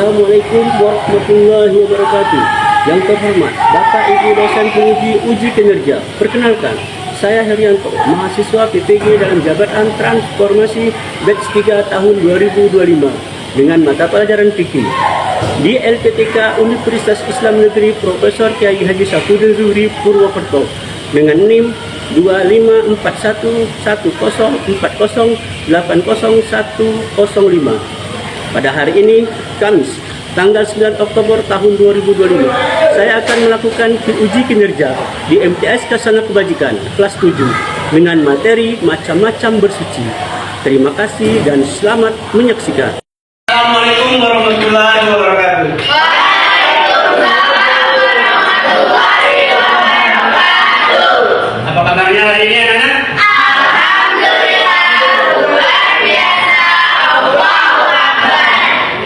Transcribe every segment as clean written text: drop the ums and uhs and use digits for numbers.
Assalamualaikum warahmatullahi wabarakatuh. Yang terhormat Bapak Ibu dosen penguji uji kinerja. Perkenalkan, saya Herianto, mahasiswa PPG dalam Jabatan Transformasi Batch 3 tahun 2025 dengan mata pelajaran fikih di LPTK Universitas Islam Negeri Profesor Kiai Haji Safudin Zuhri Purwokerto dengan NIM 25411040800105. Pada hari ini, Kamis, tanggal 9 Oktober tahun 2025, saya akan melakukan uji kinerja di MTS Kasana Kebajikan kelas 7 dengan materi macam-macam bersuci. Terima kasih dan selamat menyaksikan. Assalamualaikum warahmatullahi wabarakatuh. Apa kabarnya hari ini, anak-anak?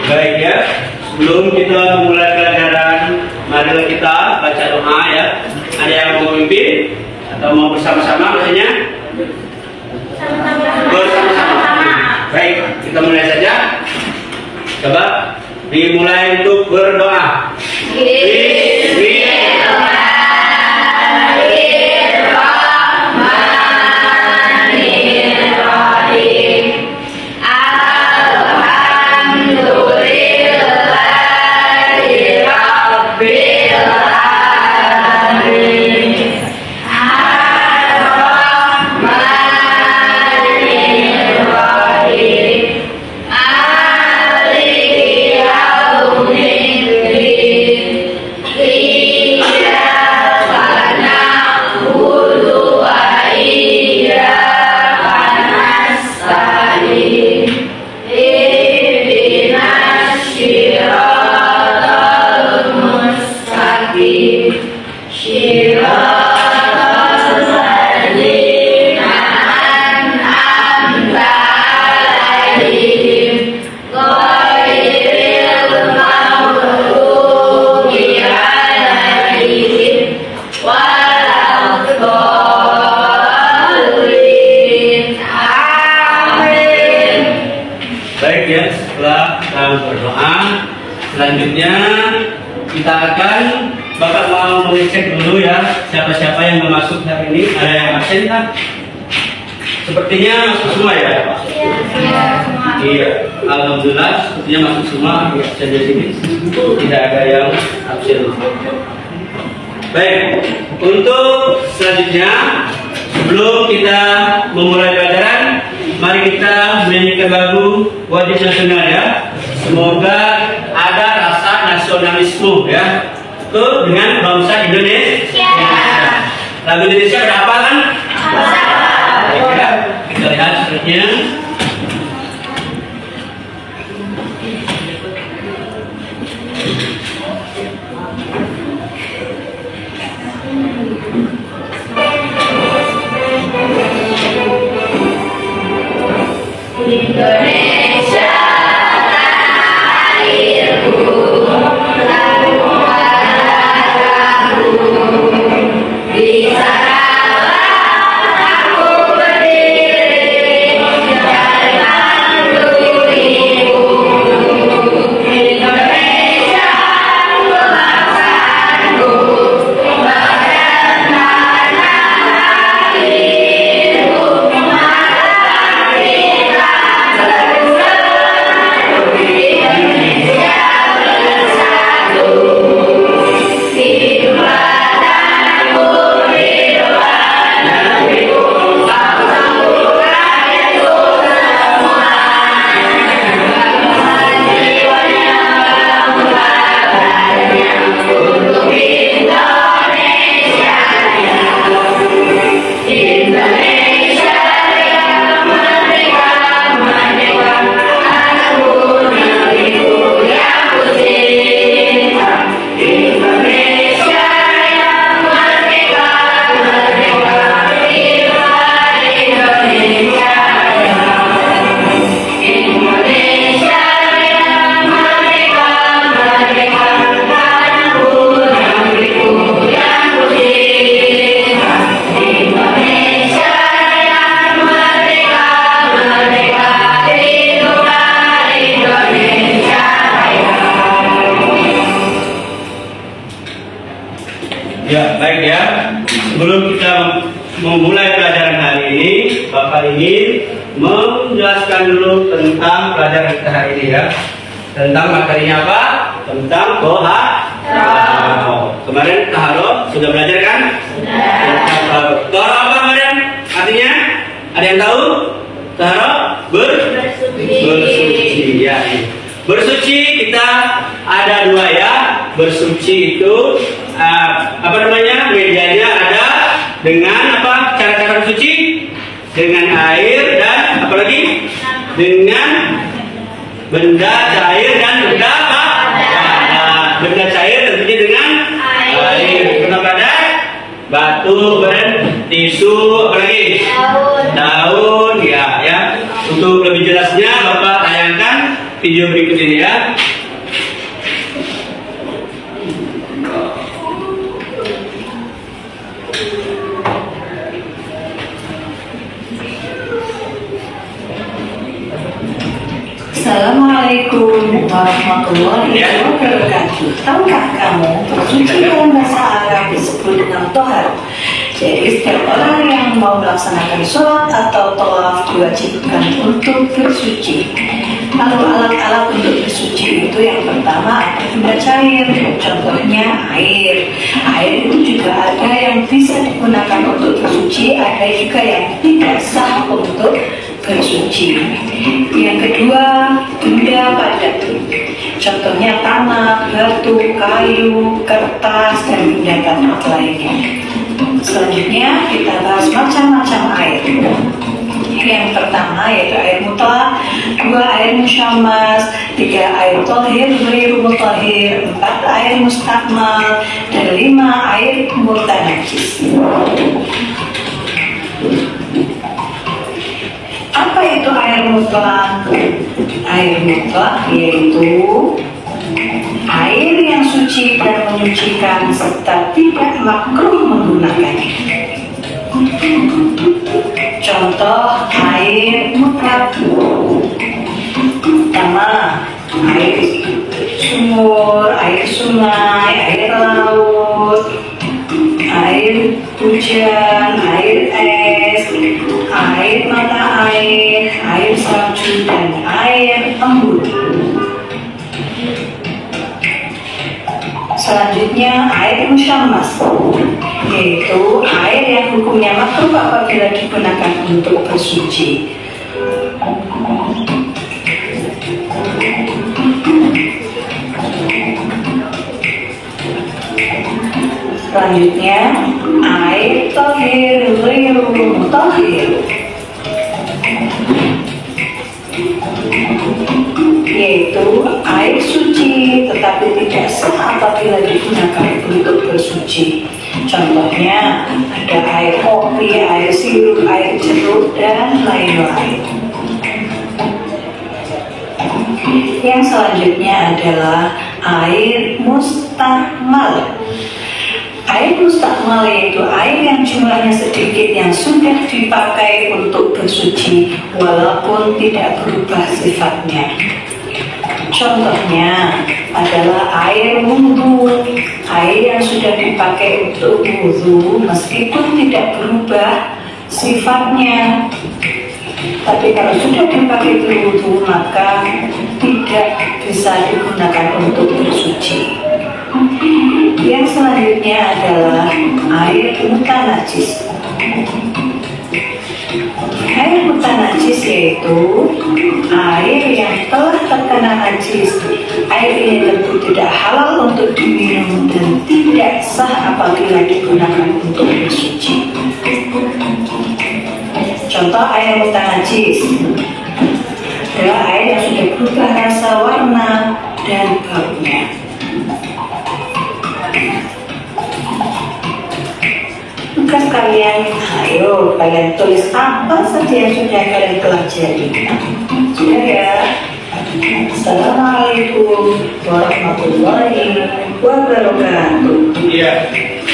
Baik ya, sebelum kita memulai pelajaran, marilah kita baca doa ya. Ada yang mau memimpin atau mau bersama-sama maksudnya? Bersama-sama. Baik, kita mulai saja. Coba dimulai untuk berdoa. Baik ya, setelah kita berdoa, selanjutnya kita akan Bapak mau mengecek dulu ya siapa-siapa yang mau masuk hari ini. Ada yang absen kan? Sepertinya masuk semua ya? Iya, alhamdulillah sepertinya masuk semua absen di sini. Tidak ada yang absen. Baik, untuk selanjutnya sebelum kita memulai pelajaran, mari kita menyanyikan lagu wajib nasional ya. Semoga ada rasa nasionalisme ya. Itu dengan bangsa Indonesia. Lagu Indonesia berapa kan? Ya, kita lihat selanjutnya. Indonesia tanah airku, lambung darahku, di sanalah aku berdiri dan mandiriku. Indonesia bangsaku, badan tanah airku, mata kita Ya, baik ya. Sebelum kita memulai pelajaran hari ini, Bapak ingin menjelaskan dulu tentang pelajaran kita hari ini ya. Tentang materinya apa? Tentang taharah. Kemarin taharah sudah belajar kan? Sudah. Taharah apa kemarin? Artinya? Ada yang tahu? Taharah bersuci. Ya. Bersuci kita ada dua ya. Bersuci itu apa namanya? Medianya ada dengan apa? Cara-cara bersuci dengan air dan apa lagi? Dengan benda cair dan benda apa? Benda cair tentunya dengan air. Benda padat, batu, tisu, apa lagi? Daun, ya. Untuk lebih jelasnya Bapak tayangkan video berikut ini ya. Assalamualaikum warahmatullahi wabarakatuh. Tahukah kamu bersuci dalam bahasa Arab disebut dengan tohar? Jadi setiap orang yang mau melaksanakan sholat atau tawaf diwajibkan untuk bersuci. Lalu alat-alat untuk bersuci itu yang pertama benda cair, contohnya air. Air itu juga ada yang bisa digunakan untuk bersuci, ada juga yang tidak sah untuk bersuci. Yang kedua, benda padat. Contohnya tanah, batu, kayu, kertas, dan benda padat lainnya. Selanjutnya kita bahas macam-macam air. Yang pertama yaitu air mutlak, dua air musyammas, tiga air tohir, ghairu mutahhir, empat air mustakmal, dan lima air mutanajjis. Apa itu air mutlak? Air mutlak yaitu air yang suci dan menyucikan serta tidak makruh menggunakannya. Contoh air mutlak: pertama, air sumur, air sungai, air laut, air hujan, air es, air mata air salju, dan air embun. Selanjutnya air musyammas, yaitu air yang hukumnya makruh apabila digunakan untuk bersuci. Selanjutnya air tohir, ghairu mutahhir, yaitu air suci tetapi tidak sah apabila digunakan untuk bersuci. Contohnya ada air kopi, air sirup, air jeruk, dan lain-lain. Yang selanjutnya adalah air mustakmal. Air mustakmal yaitu air yang jumlahnya sedikit yang sudah dipakai untuk bersuci walaupun tidak berubah sifatnya. Contohnya adalah air wudhu, air yang sudah dipakai untuk wudhu meskipun tidak berubah sifatnya. Tapi kalau sudah dipakai berwudhu maka tidak bisa digunakan untuk bersuci. Yang selanjutnya adalah air mutanajjis. Air mutanajjis yaitu air yang telah terkena najis. Air ini tentu tidak halal untuk diminum dan tidak sah apabila digunakan untuk bersuci. Contoh air mutanajjis adalah air yang sudah berubah rasa, warna, dan baunya. Tugas kalian, ayo kalian tulis apa saja yang sudah kalian pelajari. Sudah ya? Assalamualaikum warahmatullahi wabarakatuh. Iya,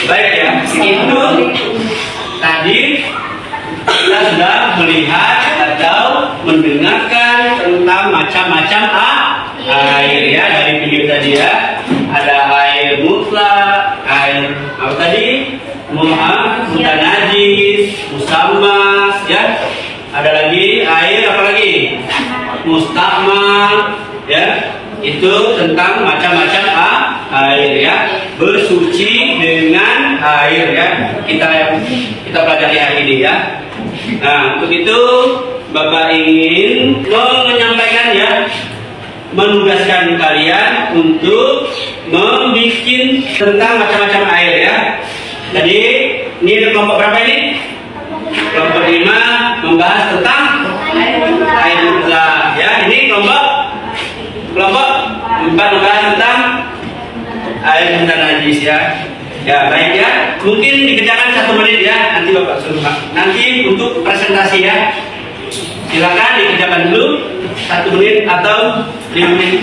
baik ya. Itu tadi kita sudah melihat atau mendengarkan tentang macam-macam air ya dari video tadi ya. Ada air mutlak, air apa tadi? mustakmal, ya, itu tentang macam-macam air ya, bersuci dengan air ya. Kita pelajari hari ini ya. Nah, untuk itu Bapak ingin menyampaikan ya, menugaskan kalian untuk membuat tentang macam-macam air ya. Jadi ini kelompok berapa ini? Kelompok 5 membahas tentang air mutlak ya. Ini kelompok 4 membahas tentang air mutlak najis ya. Ya baik ya, mungkin dikerjakan 1 menit ya, nanti Bapak suruh Pak. Nanti untuk presentasi ya, silakan dikerjakan dulu 1 menit atau 5 menit.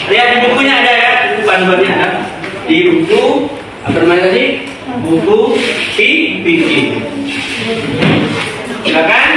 Lihat di bukunya ada ya, buku panduannya ada. Di buku apa namanya tadi? Buku PPT. Silakan.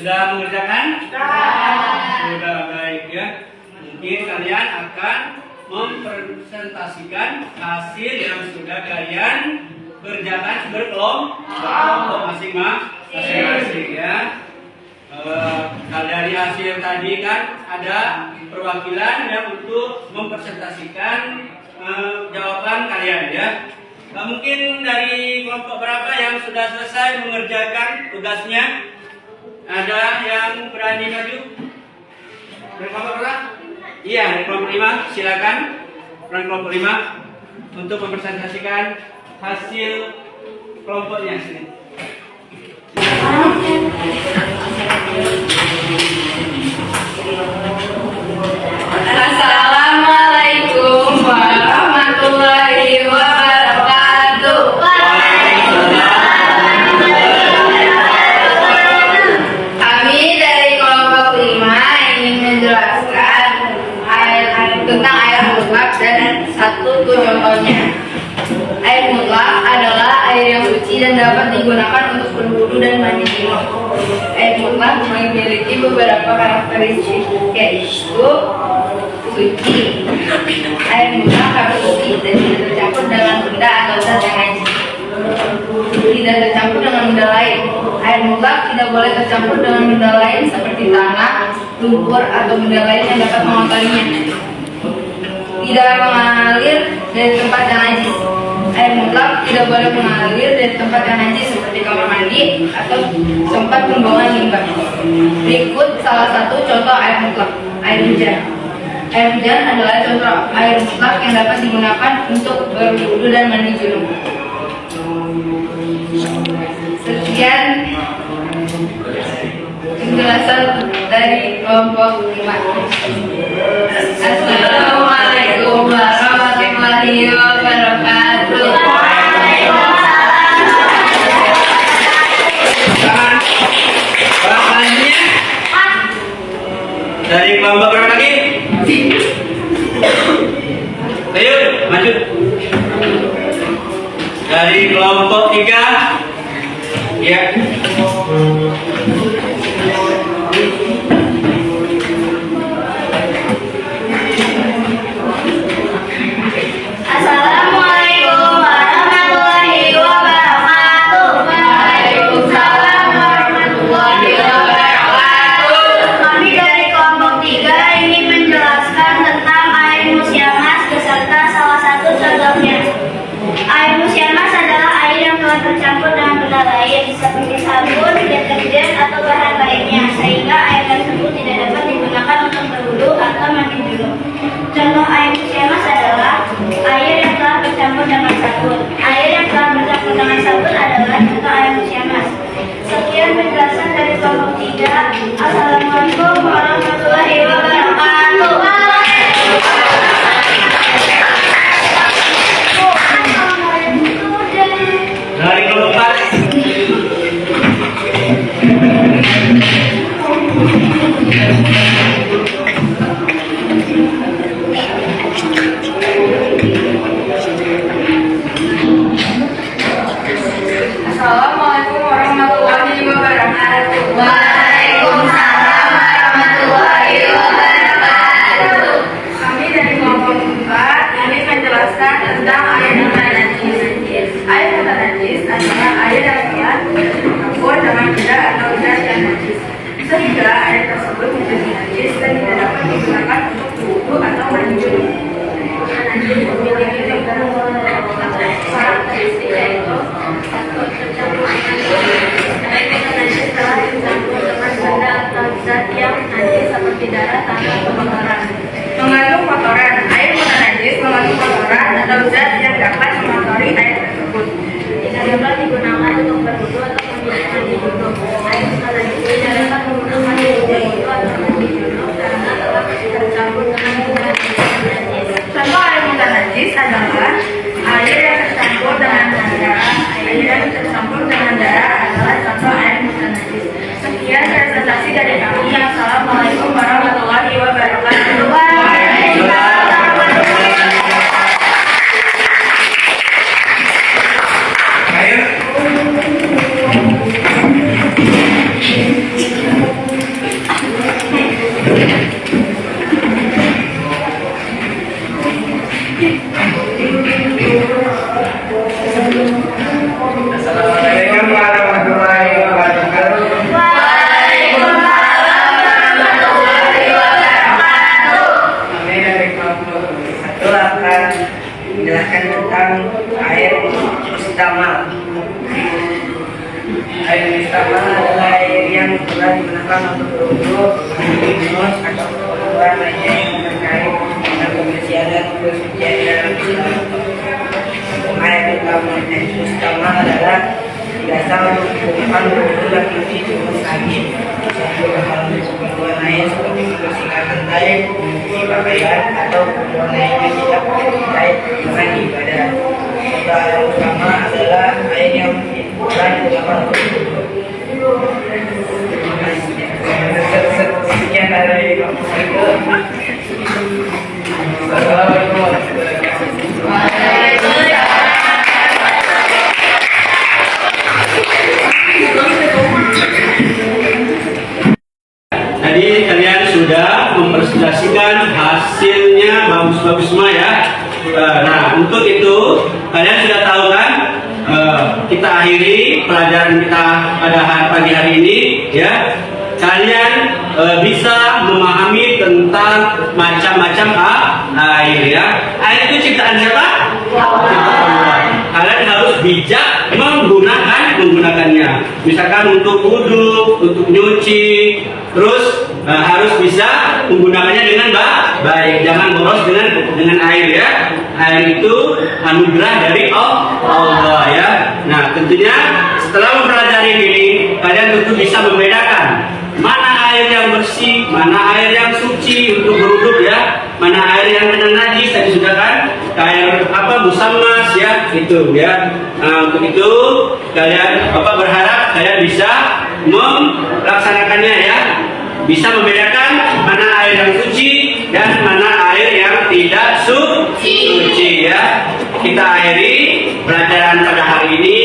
Sudah mengerjakan? Sudah, baik ya. Mungkin kalian akan mempresentasikan hasil yang sudah kalian kerjakan berkelompok masing-masing ya. Dari hasil tadi kan ada perwakilan yang untuk mempresentasikan jawaban kalian ya. Mungkin dari kelompok berapa yang sudah selesai mengerjakan tugasnya? Ada yang berani maju? Dari kelompok berapa? Iya, dari kelompok 5, silakan. Dari kelompok 5 untuk mempresentasikan hasil kelompoknya sini. Assalamualaikum warahmatullahi wabarakatuh. Kami dari kelompok 5 ingin menjelaskan tentang air mutlak dan satu contohnya. Air mutlak adalah air yang suci dan dapat digunakan untuk berwudu dan mandi junub. Air mutlak memiliki beberapa karakteristik, yaitu suci. Air mutlak harus suci dan tidak tercampur dengan benda atau zat yang najis. Tidak tercampur dengan benda lain. Air mutlak tidak boleh tercampur dengan benda lain seperti tanah, lumpur, atau benda lain yang dapat mengotorinya. Tidak mengalir dari tempat yang najis. Air mutlak tidak boleh mengalir dari tempat yang najis seperti kamar mandi atau tempat pembuangan limbah. Berikut salah satu contoh air mutlak, air hujan. Air hujan adalah contoh air mutlak yang dapat digunakan untuk berwudu dan mandi junub. Sekian penjelasan dari kelompok 5. Assalamualaikum warahmatullahi wabarakatuh. Selanjutnya dari kelompok berapa lagi? Ayo maju. Dari kelompok 3 ya. Assalamualaikum warahmatullahi wabarakatuh. Waalaikumsalam warahmatullahi wabarakatuh. Kami dari kelompok 3 ingin menjelaskan tentang air musyamas beserta salah satu contohnya. Air musyamas adalah air yang telah tercampur dengan benda lain seperti sabun, deterjen, atau bahan lainnya, sehingga air tersebut tidak dapat digunakan untuk berwudu atau mandi junub. Contoh air musyamas adalah air yang telah bercampur dengan sabun. Air yang telah bercampur dengan sabun adalah contoh air musyamas. Sekian penjelasan dari kelompok 3. Assalamualaikum warahmatullahi wabarakatuh. Dari kelompok 4. mustamal. Air mustamal adalah air yang telah digunakan untuk berwudu, minum atau keperluan lainnya yang terkait dengan kebersihan dan kesucian dalam Islam. Air mustamal adalah dasar untuk digunakan berwudu dan cuci tubuh lagi. Kalau keperluan lain seperti membersihkan lantai, mencuci pakaian atau keperluan lainnya tidak terkait dengan ibadah. Serta air utama adalah air yang telah digunakan untuk berwudu. Sekian dari Assalamualaikum warahmatullahi wabarakatuh. Tadi kalian sudah mempresentasikan hasilnya bagus-bagus semua ya. Nah, untuk itu kalian sudah tahu kan, kita akhiri pelajaran kita pada pagi hari ini ya. Kalian bisa memahami tentang macam-macam air ya. Air itu ciptaan siapa? Ciptaan Allah. Kalian harus bijak menggunakannya. Misalkan untuk wudhu, untuk nyuci, terus harus bisa menggunakannya dengan baik. Jangan boros dengan air ya. Air itu anugerah dari Allah ya. Nah, tentunya setelah mempelajari ini, kalian tentu bisa membedakan mana air yang bersih, mana air yang suci untuk berwudhu ya, mana air yang kena najis tadi sudah kan, air musammas ya, itu ya. Nah, untuk itu kalian berharap kalian bisa melaksanakannya ya, bisa membedakan mana air yang suci dan mana air yang tidak suci ya. Kita akhiri pelajaran pada hari ini.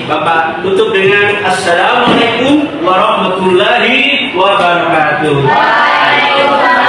Bapak tutup dengan Assalamualaikum warahmatullahi wabarakatuh. Waalaikumsalam.